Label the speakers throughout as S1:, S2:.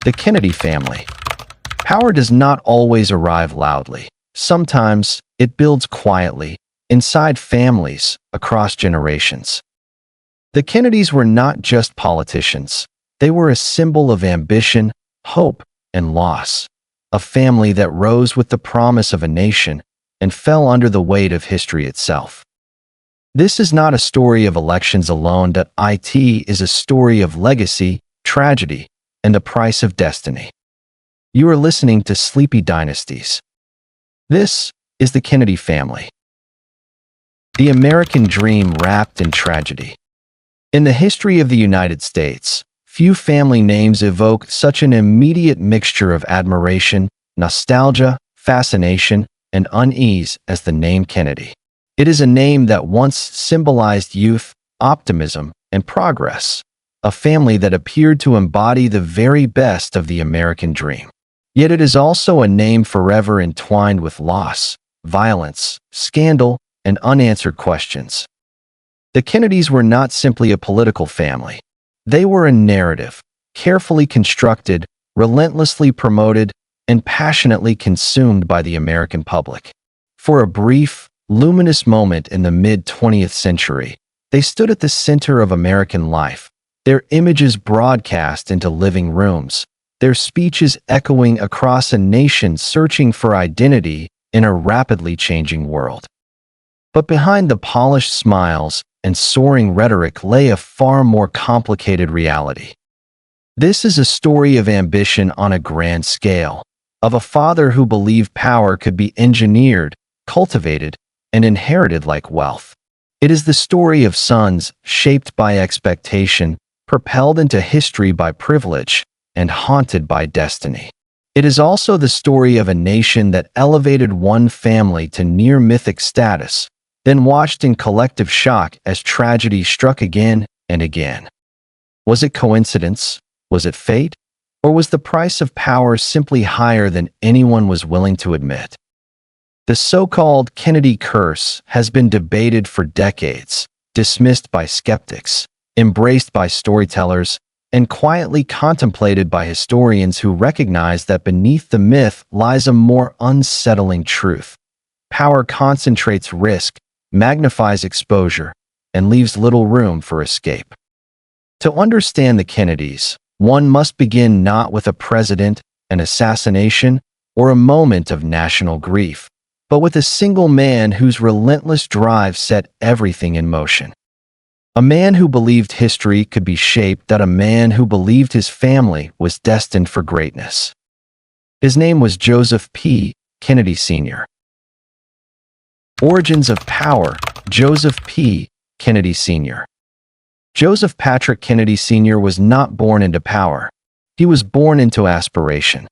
S1: The Kennedy family. Power does not always arrive loudly. Sometimes it builds quietly, inside families, across generations. The Kennedys were not just politicians. They were a symbol of ambition, hope, and loss. A family that rose with the promise of a nation and fell under the weight of history itself. This is not a story of elections alone. It is a story of legacy, tragedy, and the price of destiny. You are listening to Sleepy Dynasties. This is the Kennedy family. The American dream wrapped in tragedy. In the history of the United States, few family names evoke such an immediate mixture of admiration, nostalgia, fascination, and unease as the name Kennedy. It is a name that once symbolized youth, optimism, and progress, a family that appeared to embody the very best of the American dream. Yet it is also a name forever entwined with loss, violence, scandal, and unanswered questions. The Kennedys were not simply a political family. They were a narrative, carefully constructed, relentlessly promoted, and passionately consumed by the American public. For a brief, luminous moment in the mid-20th century, they stood at the center of American life, their images broadcast into living rooms, their speeches echoing across a nation searching for identity in a rapidly changing world. But behind the polished smiles and soaring rhetoric lay a far more complicated reality. This is a story of ambition on a grand scale, of a father who believed power could be engineered, cultivated, and inherited like wealth. It is the story of sons shaped by expectation, propelled into history by privilege, and haunted by destiny. It is also the story of a nation that elevated one family to near mythic status, then watched in collective shock as tragedy struck again and again. Was it coincidence? Was it fate? Or was the price of power simply higher than anyone was willing to admit? The so-called Kennedy curse has been debated for decades, dismissed by skeptics, embraced by storytellers, and quietly contemplated by historians who recognize that beneath the myth lies a more unsettling truth. Power concentrates risk, magnifies exposure, and leaves little room for escape. To understand the Kennedys, one must begin not with a president, an assassination, or a moment of national grief, but with a single man whose relentless drive set everything in motion. A man who believed history could be shaped, a man who believed his family was destined for greatness. His name was Joseph P. Kennedy Sr. Origins of power: Joseph P. Kennedy Sr. Joseph Patrick Kennedy Sr. was not born into power. He was born into aspiration.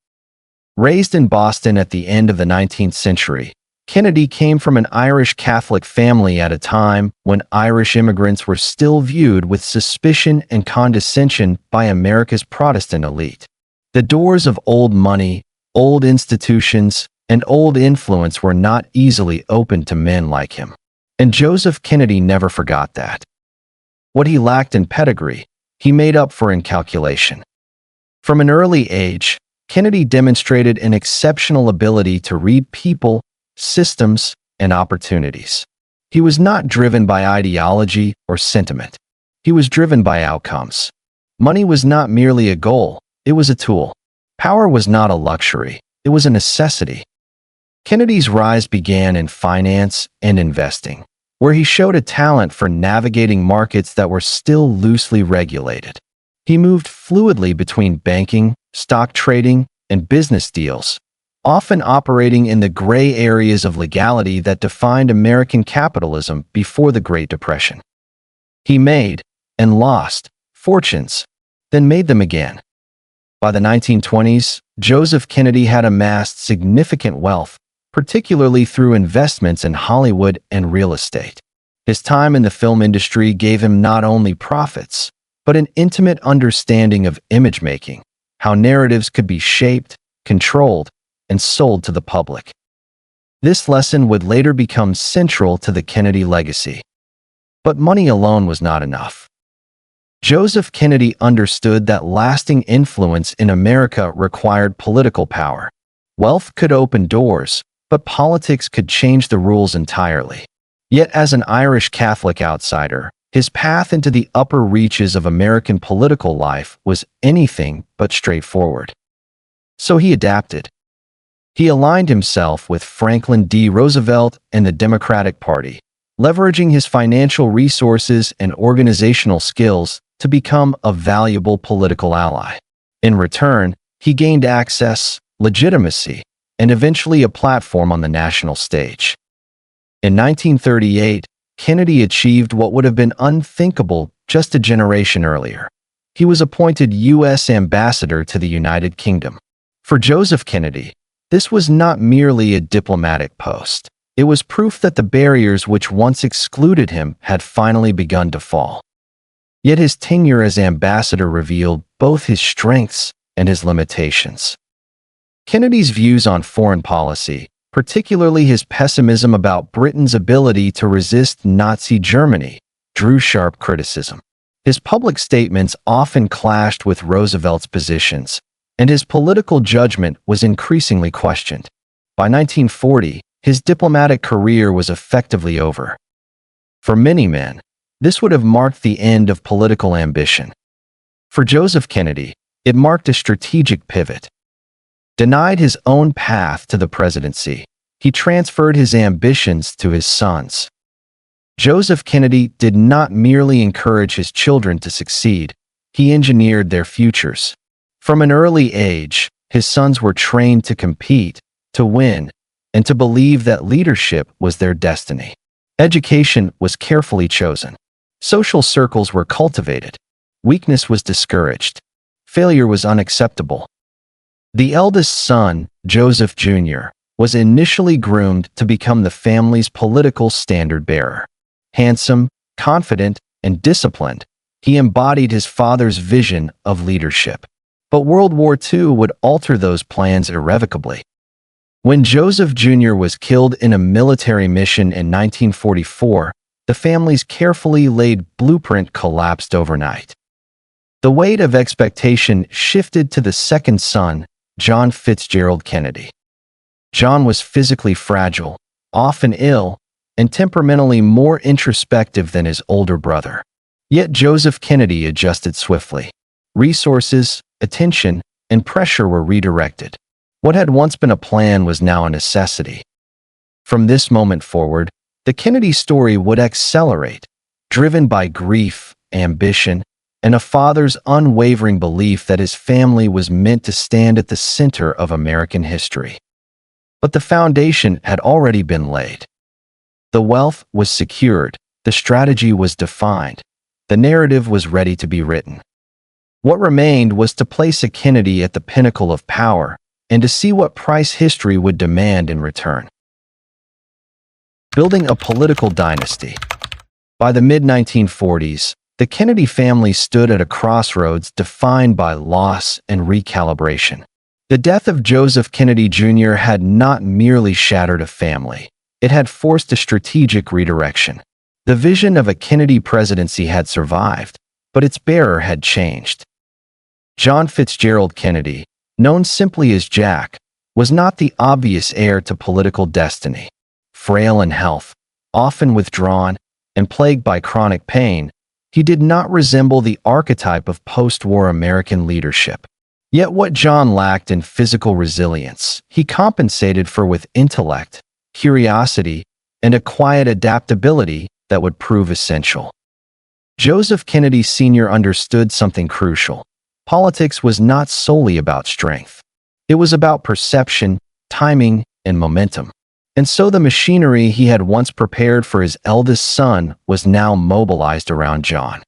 S1: Raised in Boston at the end of the 19th century, Kennedy came from an Irish Catholic family at a time when Irish immigrants were still viewed with suspicion and condescension by America's Protestant elite. The doors of old money, old institutions, and old influence were not easily opened to men like him. And Joseph Kennedy never forgot that. What he lacked in pedigree, he made up for in calculation. From an early age, Kennedy demonstrated an exceptional ability to read people, systems, and opportunities. He was not driven by ideology or sentiment. He was driven by outcomes. Money was not merely a goal, it was a tool. Power was not a luxury, it was a necessity. Kennedy's rise began in finance and investing, where he showed a talent for navigating markets that were still loosely regulated. He moved fluidly between banking, stock trading, and business deals, often operating in the gray areas of legality that defined American capitalism before the Great Depression. He made, and lost, fortunes, then made them again. By the 1920s, Joseph Kennedy had amassed significant wealth, particularly through investments in Hollywood and real estate. His time in the film industry gave him not only profits, but an intimate understanding of image-making, how narratives could be shaped, controlled, and sold to the public. This lesson would later become central to the Kennedy legacy. But money alone was not enough. Joseph Kennedy understood that lasting influence in America required political power. Wealth could open doors, but politics could change the rules entirely. Yet as an Irish Catholic outsider, his path into the upper reaches of American political life was anything but straightforward. So he adapted. He aligned himself with Franklin D. Roosevelt and the Democratic Party, leveraging his financial resources and organizational skills to become a valuable political ally. In return, he gained access, legitimacy, and eventually a platform on the national stage. In 1938, Kennedy achieved what would have been unthinkable just a generation earlier. He was appointed U.S. Ambassador to the United Kingdom. For Joseph Kennedy, this was not merely a diplomatic post. It was proof that the barriers which once excluded him had finally begun to fall. Yet his tenure as ambassador revealed both his strengths and his limitations. Kennedy's views on foreign policy, particularly his pessimism about Britain's ability to resist Nazi Germany, drew sharp criticism. His public statements often clashed with Roosevelt's positions, and his political judgment was increasingly questioned. By 1940, his diplomatic career was effectively over. For many men, this would have marked the end of political ambition. For Joseph Kennedy, it marked a strategic pivot. Denied his own path to the presidency, he transferred his ambitions to his sons. Joseph Kennedy did not merely encourage his children to succeed, he engineered their futures. From an early age, his sons were trained to compete, to win, and to believe that leadership was their destiny. Education was carefully chosen. Social circles were cultivated. Weakness was discouraged. Failure was unacceptable. The eldest son, Joseph Jr., was initially groomed to become the family's political standard-bearer. Handsome, confident, and disciplined, he embodied his father's vision of leadership. But World War II would alter those plans irrevocably. When Joseph Jr. was killed in a military mission in 1944, the family's carefully laid blueprint collapsed overnight. The weight of expectation shifted to the second son, John Fitzgerald Kennedy. John was physically fragile, often ill, and temperamentally more introspective than his older brother. Yet Joseph Kennedy adjusted swiftly. Resources, attention, and pressure were redirected. What had once been a plan was now a necessity. From this moment forward, the Kennedy story would accelerate, driven by grief, ambition, and a father's unwavering belief that his family was meant to stand at the center of American history. But the foundation had already been laid. The wealth was secured, the strategy was defined, the narrative was ready to be written. What remained was to place a Kennedy at the pinnacle of power and to see what price history would demand in return. Building a political dynasty. By the mid-1940s, the Kennedy family stood at a crossroads defined by loss and recalibration. The death of Joseph Kennedy Jr. had not merely shattered a family, it had forced a strategic redirection. The vision of a Kennedy presidency had survived, but its bearer had changed. John Fitzgerald Kennedy, known simply as Jack, was not the obvious heir to political destiny. Frail in health, often withdrawn, and plagued by chronic pain, he did not resemble the archetype of post-war American leadership. Yet what John lacked in physical resilience, he compensated for with intellect, curiosity, and a quiet adaptability that would prove essential. Joseph Kennedy Sr. understood something crucial. Politics was not solely about strength. It was about perception, timing, and momentum. And so the machinery he had once prepared for his eldest son was now mobilized around John.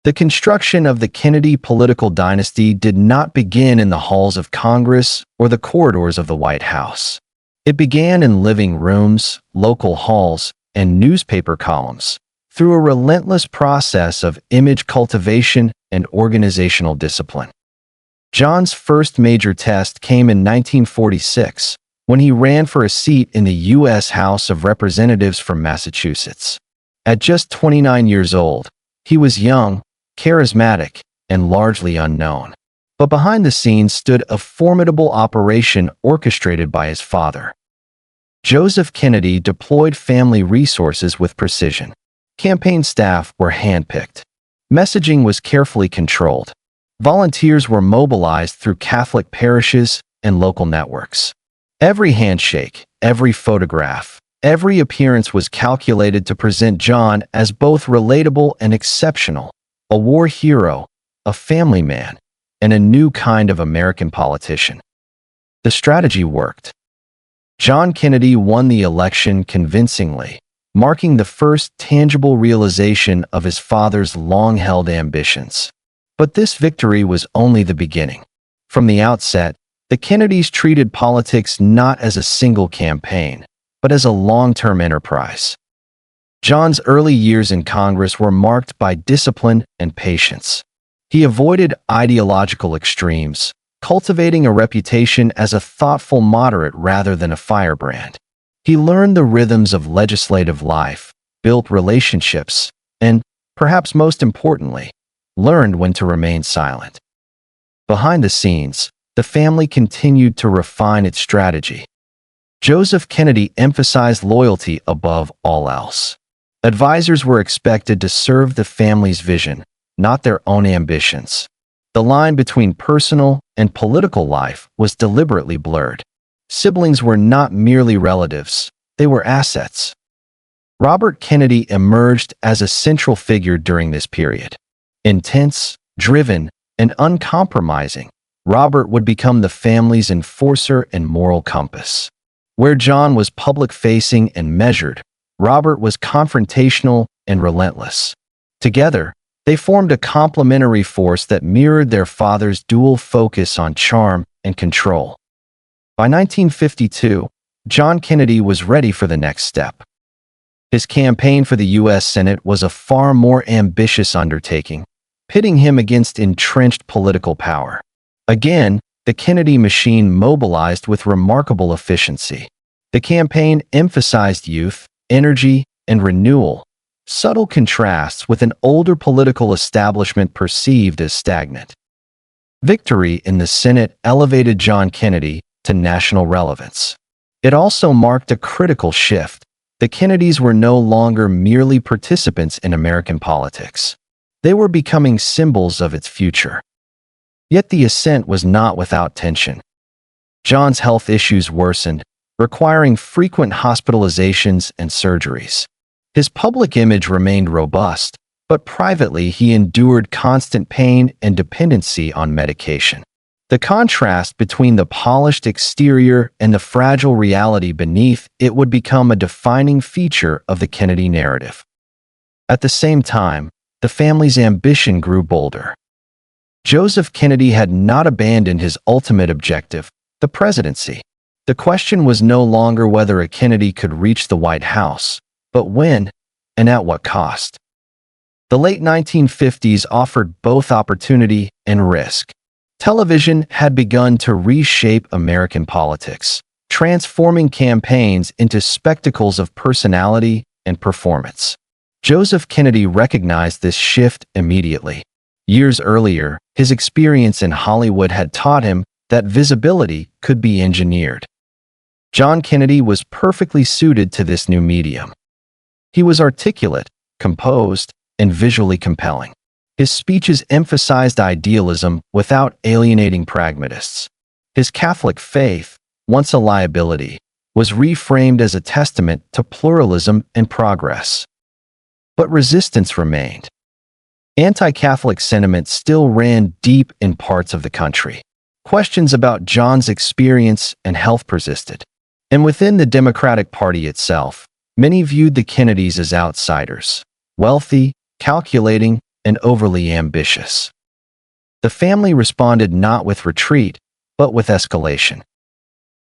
S1: The construction of the Kennedy political dynasty did not begin in the halls of Congress or the corridors of the White House. It began in living rooms, local halls, and newspaper columns, through a relentless process of image cultivation and organizational discipline. John's first major test came in 1946, when he ran for a seat in the U.S. House of Representatives from Massachusetts. At just 29 years old, he was young, charismatic, and largely unknown. But behind the scenes stood a formidable operation orchestrated by his father. Joseph Kennedy deployed family resources with precision. Campaign staff were handpicked. Messaging was carefully controlled. Volunteers were mobilized through Catholic parishes and local networks. Every handshake, every photograph, every appearance was calculated to present John as both relatable and exceptional, a war hero, a family man, and a new kind of American politician. The strategy worked. John Kennedy won the election convincingly, marking the first tangible realization of his father's long-held ambitions. But this victory was only the beginning. From the outset, the Kennedys treated politics not as a single campaign, but as a long-term enterprise. John's early years in Congress were marked by discipline and patience. He avoided ideological extremes, cultivating a reputation as a thoughtful moderate rather than a firebrand. He learned the rhythms of legislative life, built relationships, and, perhaps most importantly, learned when to remain silent. Behind the scenes, the family continued to refine its strategy. Joseph Kennedy emphasized loyalty above all else. Advisors were expected to serve the family's vision, not their own ambitions. The line between personal and political life was deliberately blurred. Siblings were not merely relatives, they were assets. Robert Kennedy emerged as a central figure during this period. Intense, driven, and uncompromising, Robert would become the family's enforcer and moral compass. Where John was public-facing and measured, Robert was confrontational and relentless. Together, they formed a complementary force that mirrored their father's dual focus on charm and control. By 1952, John Kennedy was ready for the next step. His campaign for the U.S. Senate was a far more ambitious undertaking, pitting him against entrenched political power. Again, the Kennedy machine mobilized with remarkable efficiency. The campaign emphasized youth, energy, and renewal, subtle contrasts with an older political establishment perceived as stagnant. Victory in the Senate elevated John Kennedy to national relevance. It also marked a critical shift. The Kennedys were no longer merely participants in American politics. They were becoming symbols of its future. Yet the ascent was not without tension. John's health issues worsened, requiring frequent hospitalizations and surgeries. His public image remained robust, but privately he endured constant pain and dependency on medication. The contrast between the polished exterior and the fragile reality beneath it would become a defining feature of the Kennedy narrative. At the same time, the family's ambition grew bolder. Joseph Kennedy had not abandoned his ultimate objective, the presidency. The question was no longer whether a Kennedy could reach the White House, but when and at what cost. The late 1950s offered both opportunity and risk. Television had begun to reshape American politics, transforming campaigns into spectacles of personality and performance. Joseph Kennedy recognized this shift immediately. Years earlier, his experience in Hollywood had taught him that visibility could be engineered. John Kennedy was perfectly suited to this new medium. He was articulate, composed, and visually compelling. His speeches emphasized idealism without alienating pragmatists. His Catholic faith, once a liability, was reframed as a testament to pluralism and progress. But resistance remained. Anti-Catholic sentiment still ran deep in parts of the country. Questions about John's experience and health persisted. And within the Democratic Party itself, many viewed the Kennedys as outsiders, wealthy, calculating, and overly ambitious. The family responded not with retreat, but with escalation.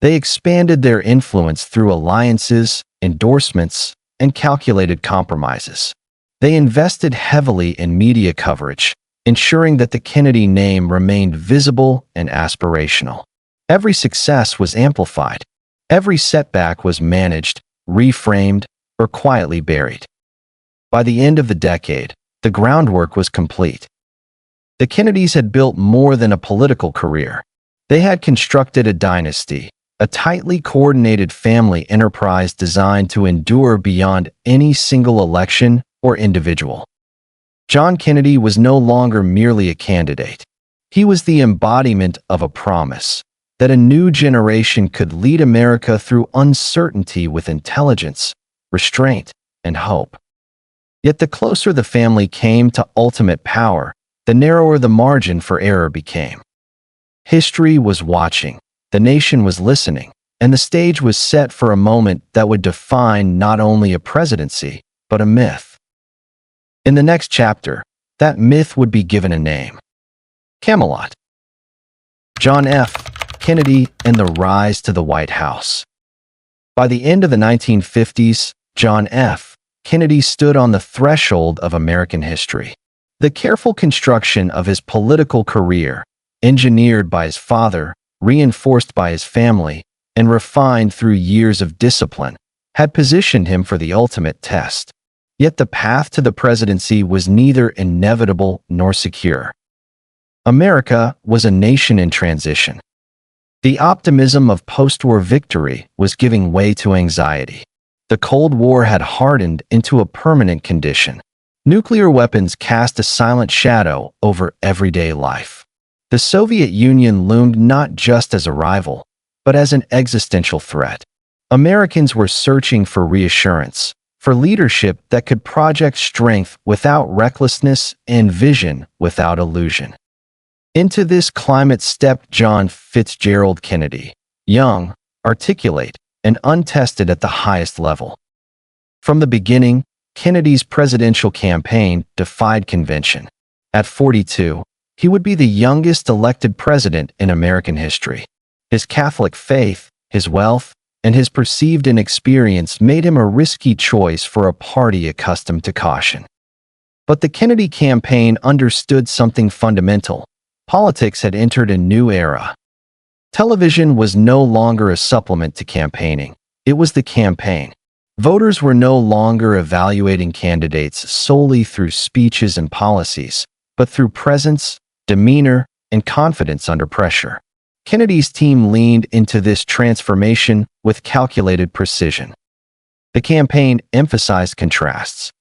S1: They expanded their influence through alliances, endorsements, and calculated compromises. They invested heavily in media coverage, ensuring that the Kennedy name remained visible and aspirational. Every success was amplified. Every setback was managed, reframed, or quietly buried. By the end of the decade, the groundwork was complete. The Kennedys had built more than a political career. They had constructed a dynasty, a tightly coordinated family enterprise designed to endure beyond any single election or individual. John Kennedy was no longer merely a candidate. He was the embodiment of a promise that a new generation could lead America through uncertainty with intelligence, restraint, and hope. Yet the closer the family came to ultimate power, the narrower the margin for error became. History was watching, the nation was listening, and the stage was set for a moment that would define not only a presidency, but a myth. In the next chapter, that myth would be given a name: Camelot. John F. Kennedy and the rise to the White House. By the end of the 1950s, John F. Kennedy stood on the threshold of American history. The careful construction of his political career, engineered by his father, reinforced by his family, and refined through years of discipline, had positioned him for the ultimate test. Yet the path to the presidency was neither inevitable nor secure. America was a nation in transition. The optimism of post-war victory was giving way to anxiety. The Cold War had hardened into a permanent condition. Nuclear weapons cast a silent shadow over everyday life. The Soviet Union loomed not just as a rival, but as an existential threat. Americans were searching for reassurance, for leadership that could project strength without recklessness and vision without illusion. Into this climate stepped John Fitzgerald Kennedy, young, articulate, and untested at the highest level. From the beginning, Kennedy's presidential campaign defied convention. At 42, he would be the youngest elected president in American history. His Catholic faith, his wealth, and his perceived inexperience made him a risky choice for a party accustomed to caution. But the Kennedy campaign understood something fundamental. Politics had entered a new era. Television was no longer a supplement to campaigning. It was the campaign. Voters were no longer evaluating candidates solely through speeches and policies, but through presence, demeanor, and confidence under pressure. Kennedy's team leaned into this transformation with calculated precision. The campaign emphasized contrasts.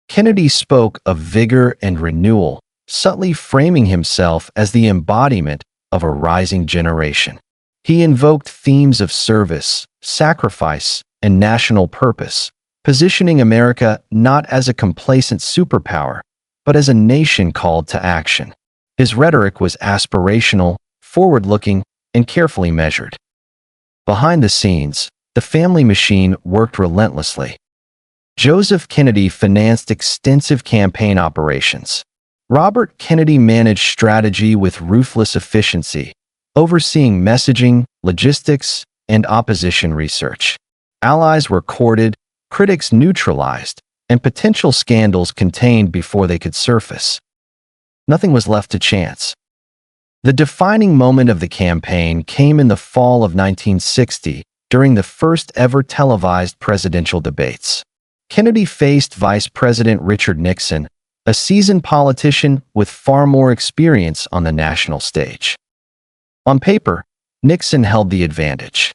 S1: Kennedy spoke of vigor and renewal, subtly framing himself as the embodiment of a rising generation. He invoked themes of service, sacrifice, and national purpose, positioning America not as a complacent superpower, but as a nation called to action. His rhetoric was aspirational, forward-looking, and carefully measured. Behind the scenes, the family machine worked relentlessly. Joseph Kennedy financed extensive campaign operations. Robert Kennedy managed strategy with ruthless efficiency, overseeing messaging, logistics, and opposition research. Allies were courted, critics neutralized, and potential scandals contained before they could surface. Nothing was left to chance. The defining moment of the campaign came in the fall of 1960 during the first ever televised presidential debates. Kennedy faced Vice President Richard Nixon, a seasoned politician with far more experience on the national stage. On paper, Nixon held the advantage.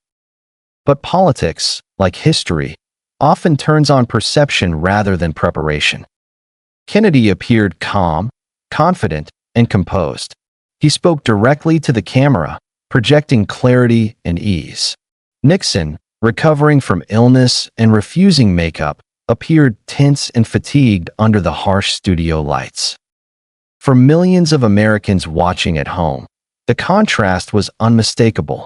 S1: But politics, like history, often turns on perception rather than preparation. Kennedy appeared calm, confident, and composed. He spoke directly to the camera, projecting clarity and ease. Nixon, recovering from illness and refusing makeup, appeared tense and fatigued under the harsh studio lights. For millions of Americans watching at home, the contrast was unmistakable.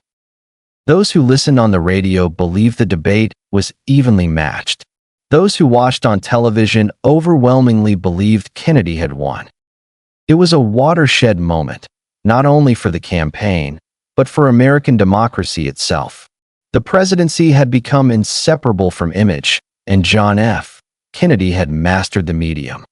S1: Those who listened on the radio believed the debate was evenly matched. Those who watched on television overwhelmingly believed Kennedy had won. It was a watershed moment, not only for the campaign, but for American democracy itself. The presidency had become inseparable from image, and John F. Kennedy had mastered the medium.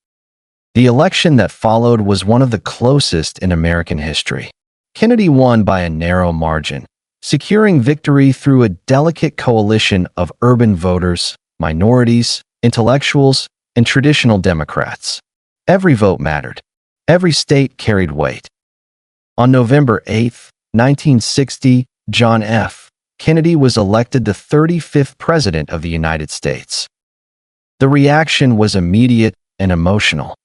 S1: The election that followed was one of the closest in American history. Kennedy won by a narrow margin, securing victory through a delicate coalition of urban voters, minorities, intellectuals, and traditional Democrats. Every vote mattered. Every state carried weight. On November 8, 1960, John F. Kennedy was elected the 35th President of the United States. The reaction was immediate and emotional.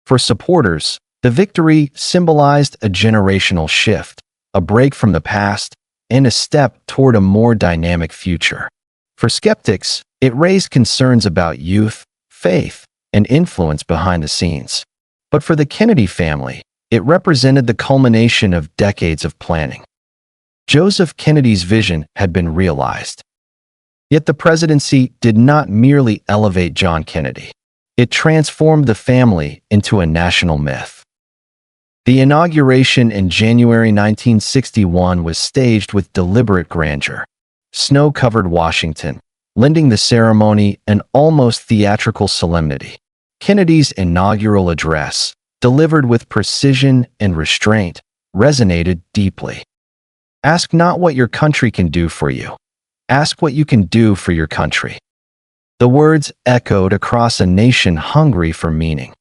S1: For supporters, the victory symbolized a generational shift, a break from the past, and a step toward a more dynamic future. For skeptics, it raised concerns about youth, faith, and influence behind the scenes. But for the Kennedy family, it represented the culmination of decades of planning. Joseph Kennedy's vision had been realized. Yet the presidency did not merely elevate John Kennedy. It transformed the family into a national myth. The inauguration in January 1961 was staged with deliberate grandeur. Snow-covered Washington, lending the ceremony an almost theatrical solemnity. Kennedy's inaugural address, delivered with precision and restraint, resonated deeply. Ask not what your country can do for you. Ask what you can do for your country. The words echoed across a nation hungry for meaning.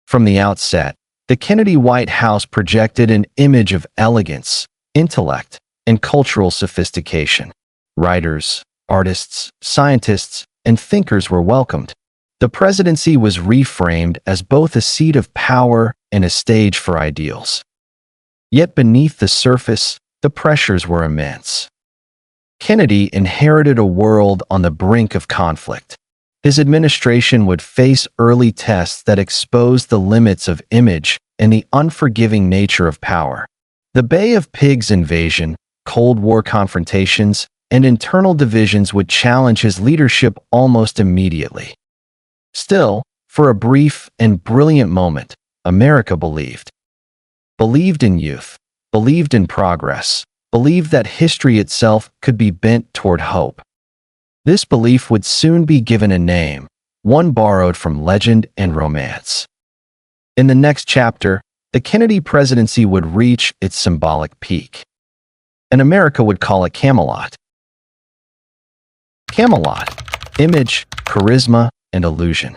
S1: From the outset, the Kennedy White House projected an image of elegance, intellect, and cultural sophistication. Writers, artists, scientists, and thinkers were welcomed. The presidency was reframed as both a seat of power and a stage for ideals. Yet beneath the surface, the pressures were immense. Kennedy inherited a world on the brink of conflict. His administration would face early tests that exposed the limits of image and the unforgiving nature of power. The Bay of Pigs invasion, Cold War confrontations, and internal divisions would challenge his leadership almost immediately. Still, for a brief and brilliant moment, America believed. Believed in youth, believed in progress, believed that history itself could be bent toward hope. This belief would soon be given a name, one borrowed from legend and romance. In the next chapter, the Kennedy presidency would reach its symbolic peak. And America would call it Camelot. Camelot, image, charisma, and illusion.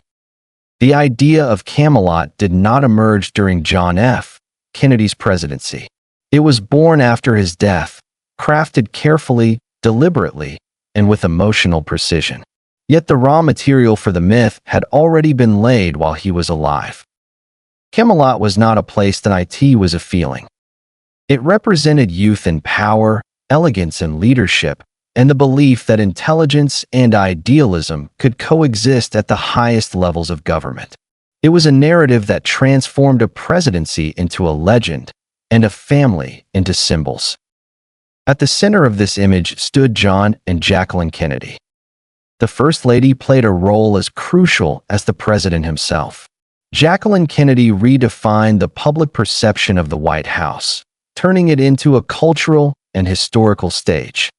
S1: The idea of Camelot did not emerge during John F. Kennedy's presidency. It was born after his death, crafted carefully, deliberately, and with emotional precision. Yet the raw material for the myth had already been laid while he was alive. Camelot was not a place that it was a feeling. It represented youth and power, elegance and leadership, and the belief that intelligence and idealism could coexist at the highest levels of government. It was a narrative that transformed a presidency into a legend and a family into symbols. At the center of this image stood John and Jacqueline Kennedy. The First Lady played a role as crucial as the president himself. Jacqueline Kennedy redefined the public perception of the White House, turning it into a cultural and historical stage.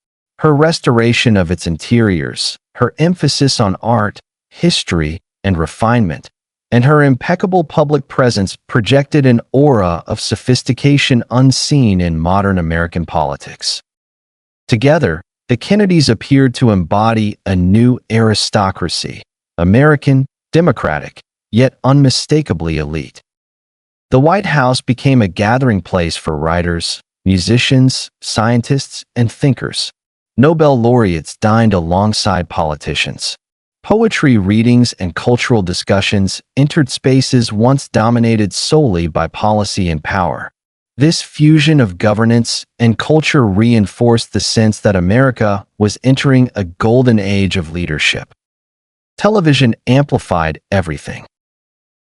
S1: Her restoration of its interiors, her emphasis on art, history, and refinement, and her impeccable public presence projected an aura of sophistication unseen in modern American politics. Together, the Kennedys appeared to embody a new aristocracy, American, democratic, yet unmistakably elite. The White House became a gathering place for writers, musicians, scientists, and thinkers. Nobel laureates dined alongside politicians. Poetry readings and cultural discussions entered spaces once dominated solely by policy and power. This fusion of governance and culture reinforced the sense that America was entering a golden age of leadership. Television amplified everything.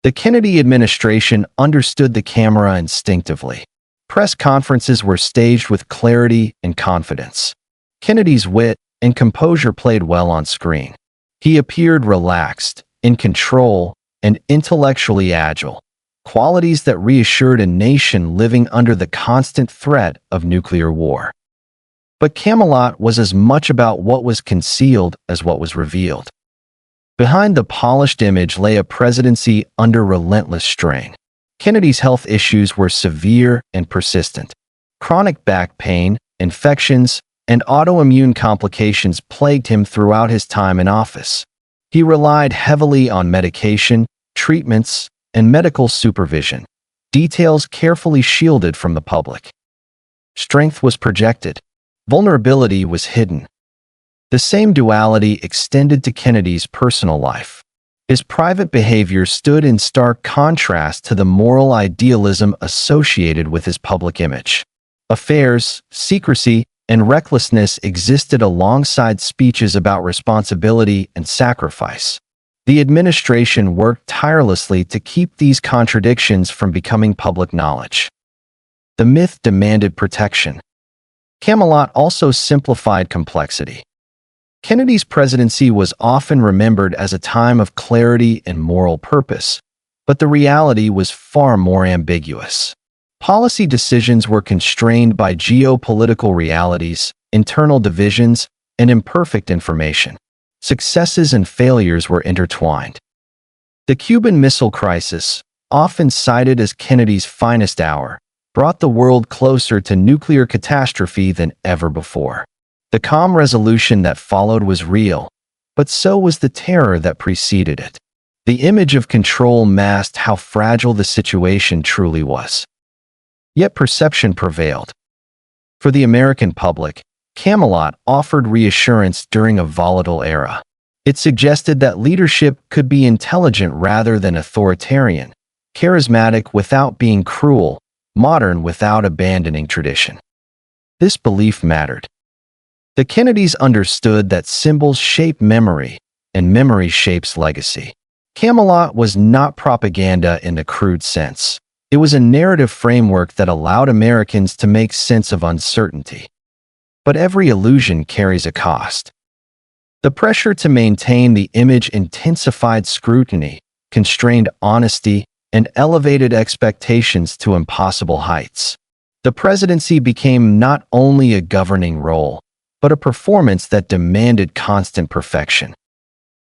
S1: The Kennedy administration understood the camera instinctively. Press conferences were staged with clarity and confidence. Kennedy's wit and composure played well on screen. He appeared relaxed, in control, and intellectually agile, qualities that reassured a nation living under the constant threat of nuclear war. But Camelot was as much about what was concealed as what was revealed. Behind the polished image lay a presidency under relentless strain. Kennedy's health issues were severe and persistent. Chronic back pain, infections, and autoimmune complications plagued him throughout his time in office. He relied heavily on medication, treatments, and medical supervision, details carefully shielded from the public. Strength was projected. Vulnerability was hidden. The same duality extended to Kennedy's personal life. His private behavior stood in stark contrast to the moral idealism associated with his public image. Affairs, secrecy, and recklessness existed alongside speeches about responsibility and sacrifice. The administration worked tirelessly to keep these contradictions from becoming public knowledge. The myth demanded protection. Camelot also simplified complexity. Kennedy's presidency was often remembered as a time of clarity and moral purpose, but the reality was far more ambiguous. Policy decisions were constrained by geopolitical realities, internal divisions, and imperfect information. Successes and failures were intertwined. The Cuban Missile Crisis, often cited as Kennedy's finest hour, brought the world closer to nuclear catastrophe than ever before. The calm resolution that followed was real, but so was the terror that preceded it. The image of control masked how fragile the situation truly was. Yet perception prevailed. For the American public, Camelot offered reassurance during a volatile era. It suggested that leadership could be intelligent rather than authoritarian, charismatic without being cruel, modern without abandoning tradition. This belief mattered. The Kennedys understood that symbols shape memory, and memory shapes legacy. Camelot was not propaganda in the crude sense. It was a narrative framework that allowed Americans to make sense of uncertainty. But every illusion carries a cost. The pressure to maintain the image intensified scrutiny, constrained honesty, and elevated expectations to impossible heights. The presidency became not only a governing role, but a performance that demanded constant perfection.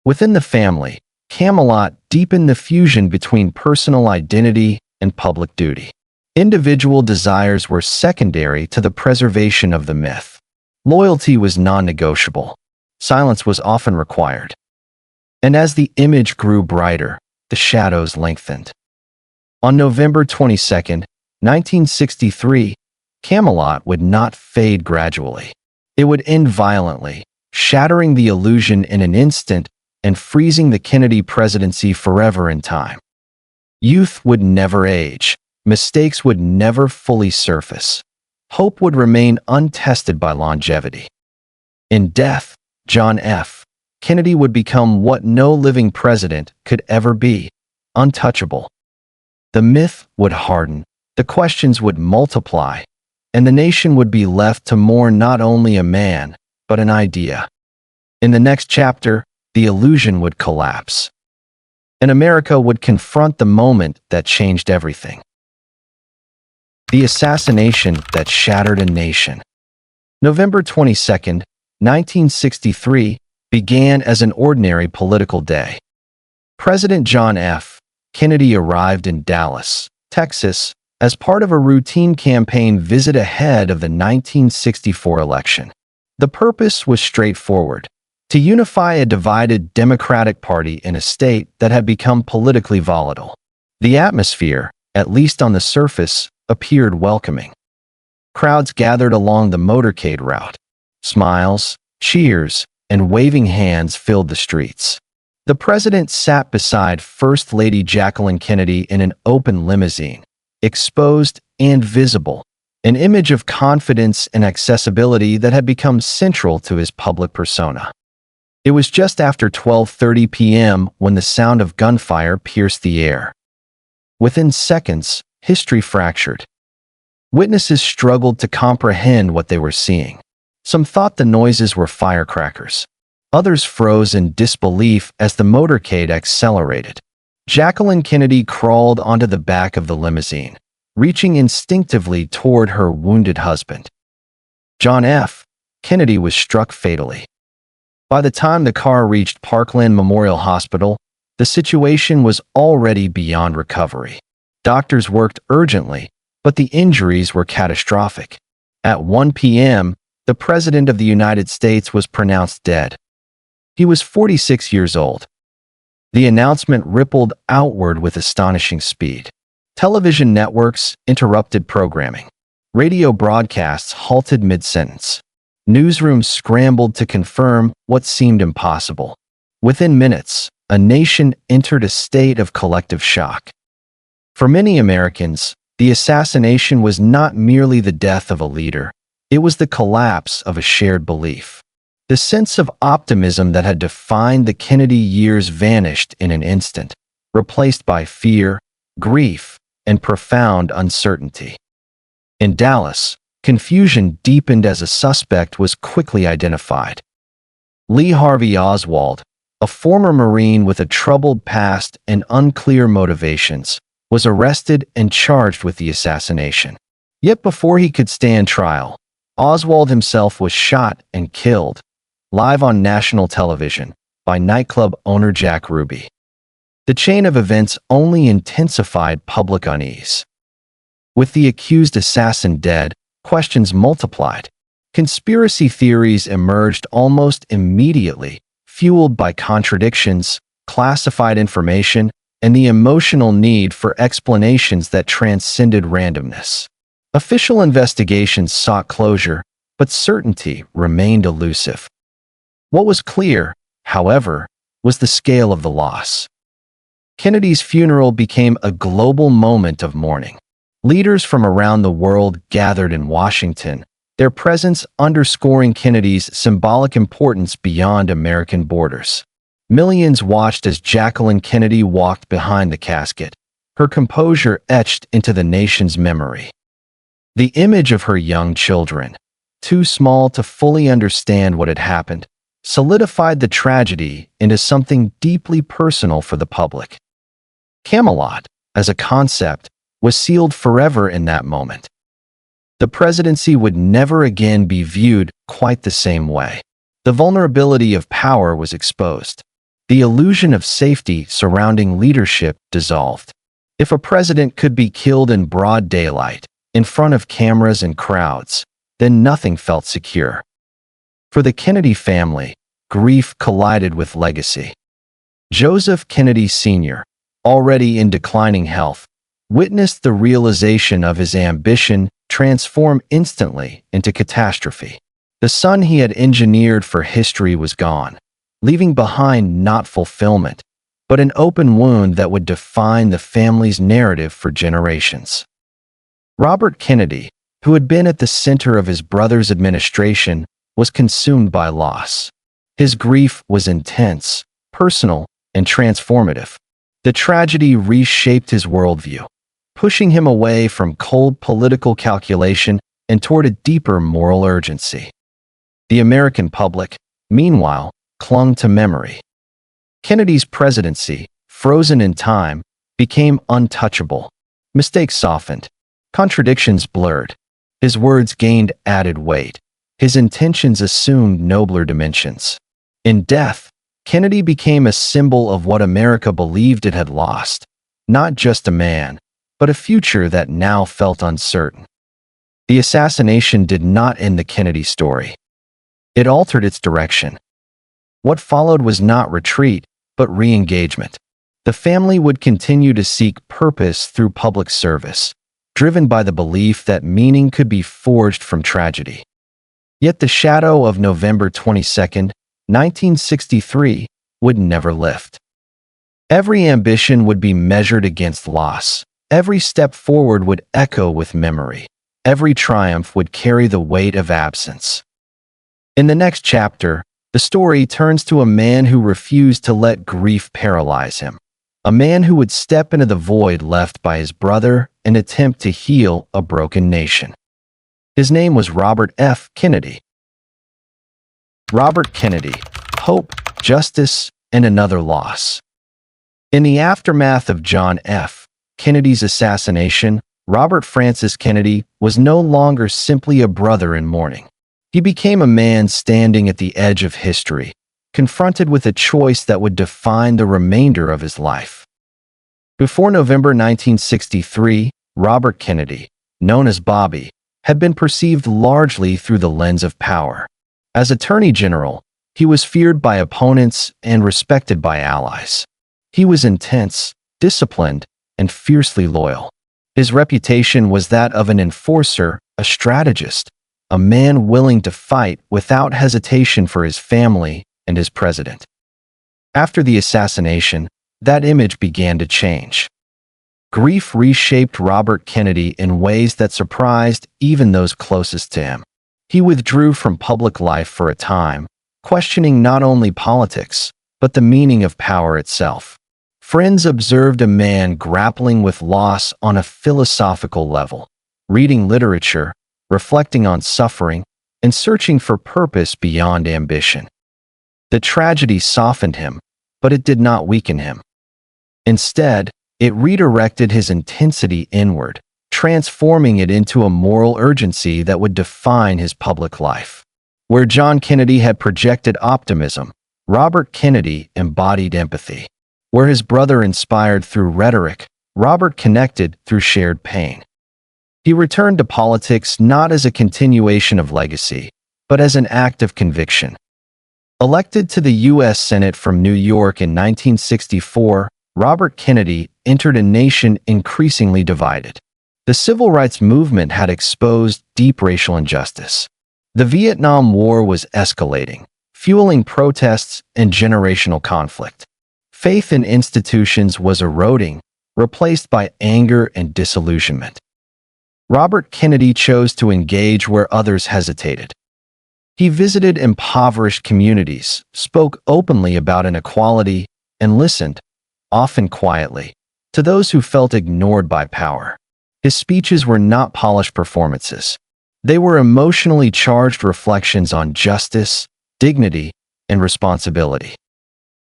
S1: Within the family, Camelot deepened the fusion between personal identity and public duty. Individual desires were secondary to the preservation of the myth. Loyalty was non-negotiable. Silence was often required. And as the image grew brighter, the shadows lengthened. On November 22, 1963, Camelot would not fade gradually. It would end violently, shattering the illusion in an instant and freezing the Kennedy presidency forever in time. Youth would never age. Mistakes would never fully surface. Hope would remain untested by longevity. In death, John F. Kennedy would become what no living president could ever be: untouchable. The myth would harden, the questions would multiply, and the nation would be left to mourn not only a man, but an idea. In the next chapter, the illusion would collapse, and America would confront the moment that changed everything. The assassination that shattered a nation. November 22, 1963, began as an ordinary political day. President John F. Kennedy arrived in Dallas, Texas, as part of a routine campaign visit ahead of the 1964 election. The purpose was straightforward: to unify a divided Democratic Party in a state that had become politically volatile. The atmosphere, at least on the surface, appeared welcoming. Crowds gathered along the motorcade route. Smiles, cheers, and waving hands filled the streets. The president sat beside First Lady Jacqueline Kennedy in an open limousine, exposed and visible, an image of confidence and accessibility that had become central to his public persona. It was just after 12:30 p.m. when the sound of gunfire pierced the air. Within seconds, history fractured. Witnesses struggled to comprehend what they were seeing. Some thought the noises were firecrackers. Others froze in disbelief as the motorcade accelerated. Jacqueline Kennedy crawled onto the back of the limousine, reaching instinctively toward her wounded husband. John F. Kennedy was struck fatally. By the time the car reached Parkland Memorial Hospital, the situation was already beyond recovery. Doctors worked urgently, but the injuries were catastrophic. At 1 p.m., the President of the United States was pronounced dead. He was 46 years old. The announcement rippled outward with astonishing speed. Television networks interrupted programming. Radio broadcasts halted mid-sentence. Newsrooms scrambled to confirm what seemed impossible. Within minutes, a nation entered a state of collective shock. For many Americans, the assassination was not merely the death of a leader, it was the collapse of a shared belief. The sense of optimism that had defined the Kennedy years vanished in an instant, replaced by fear, grief, and profound uncertainty. In Dallas, confusion deepened as a suspect was quickly identified. Lee Harvey Oswald, a former Marine with a troubled past and unclear motivations, was arrested and charged with the assassination. Yet before he could stand trial, Oswald himself was shot and killed, live on national television, by nightclub owner Jack Ruby. The chain of events only intensified public unease. With the accused assassin dead, questions multiplied. Conspiracy theories emerged almost immediately, fueled by contradictions, classified information, and the emotional need for explanations that transcended randomness. Official investigations sought closure, but certainty remained elusive. What was clear, however, was the scale of the loss. Kennedy's funeral became a global moment of mourning. Leaders from around the world gathered in Washington, their presence underscoring Kennedy's symbolic importance beyond American borders. Millions watched as Jacqueline Kennedy walked behind the casket, her composure etched into the nation's memory. The image of her young children, too small to fully understand what had happened, solidified the tragedy into something deeply personal for the public. Camelot, as a concept, was sealed forever in that moment. The presidency would never again be viewed quite the same way. The vulnerability of power was exposed. The illusion of safety surrounding leadership dissolved. If a president could be killed in broad daylight, in front of cameras and crowds, then nothing felt secure. For the Kennedy family, grief collided with legacy. Joseph Kennedy Sr., already in declining health, witnessed the realization of his ambition transform instantly into catastrophe. The son he had engineered for history was gone, leaving behind not fulfillment, but an open wound that would define the family's narrative for generations. Robert Kennedy, who had been at the center of his brother's administration, was consumed by loss. His grief was intense, personal, and transformative. The tragedy reshaped his worldview, pushing him away from cold political calculation and toward a deeper moral urgency. The American public, meanwhile, clung to memory. Kennedy's presidency, frozen in time, became untouchable. Mistakes softened. Contradictions blurred. His words gained added weight. His intentions assumed nobler dimensions. In death, Kennedy became a symbol of what America believed it had lost, not just a man, but a future that now felt uncertain. The assassination did not end the Kennedy story. It altered its direction. What followed was not retreat, but re-engagement. The family would continue to seek purpose through public service, driven by the belief that meaning could be forged from tragedy. Yet the shadow of November 22, 1963, would never lift. Every ambition would be measured against loss. Every step forward would echo with memory. Every triumph would carry the weight of absence. In the next chapter, the story turns to a man who refused to let grief paralyze him. A man who would step into the void left by his brother and attempt to heal a broken nation. His name was Robert F. Kennedy. Robert Kennedy, hope, justice, and another loss. In the aftermath of John F. Kennedy's assassination, Robert Francis Kennedy was no longer simply a brother in mourning. He became a man standing at the edge of history, confronted with a choice that would define the remainder of his life. Before November 1963, Robert Kennedy, known as Bobby, had been perceived largely through the lens of power. As Attorney General, he was feared by opponents and respected by allies. He was intense, disciplined, and fiercely loyal. His reputation was that of an enforcer, a strategist, a man willing to fight without hesitation for his family and his president. After the assassination, that image began to change. Grief reshaped Robert Kennedy in ways that surprised even those closest to him. He withdrew from public life for a time, questioning not only politics, but the meaning of power itself. Friends observed a man grappling with loss on a philosophical level, reading literature, reflecting on suffering, and searching for purpose beyond ambition. The tragedy softened him, but it did not weaken him. Instead, it redirected his intensity inward, transforming it into a moral urgency that would define his public life. Where John Kennedy had projected optimism, Robert Kennedy embodied empathy. Where his brother inspired through rhetoric, Robert connected through shared pain. He returned to politics not as a continuation of legacy, but as an act of conviction. Elected to the U.S. Senate from New York in 1964, Robert Kennedy entered a nation increasingly divided. The civil rights movement had exposed deep racial injustice. The Vietnam War was escalating, fueling protests and generational conflict. Faith in institutions was eroding, replaced by anger and disillusionment. Robert Kennedy chose to engage where others hesitated. He visited impoverished communities, spoke openly about inequality, and listened, often quietly, to those who felt ignored by power. His speeches were not polished performances. They were emotionally charged reflections on justice, dignity, and responsibility.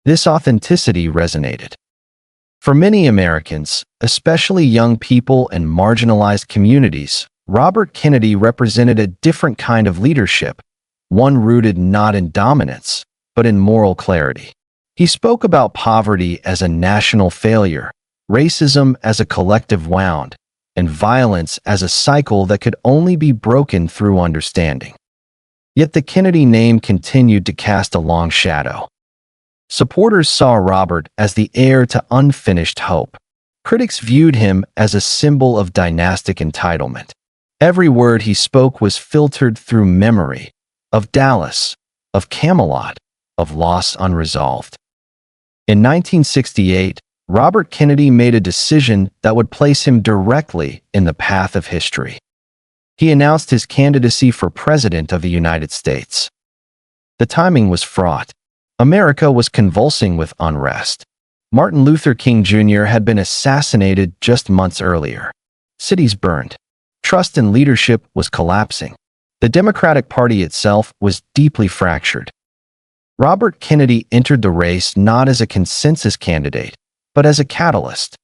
S1: This authenticity resonated. For many Americans, especially young people and marginalized communities, Robert Kennedy represented a different kind of leadership, one rooted not in dominance, but in moral clarity. He spoke about poverty as a national failure, racism as a collective wound, and violence as a cycle that could only be broken through understanding. Yet the Kennedy name continued to cast a long shadow. Supporters saw Robert as the heir to unfinished hope. Critics viewed him as a symbol of dynastic entitlement. Every word he spoke was filtered through memory, of Dallas, of Camelot, of loss unresolved. In 1968, Robert Kennedy made a decision that would place him directly in the path of history. He announced his candidacy for President of the United States. The timing was fraught. America was convulsing with unrest. Martin Luther King Jr. had been assassinated just months earlier. Cities burned. Trust in leadership was collapsing. The Democratic Party itself was deeply fractured. Robert Kennedy entered the race not as a consensus candidate, but as a catalyst.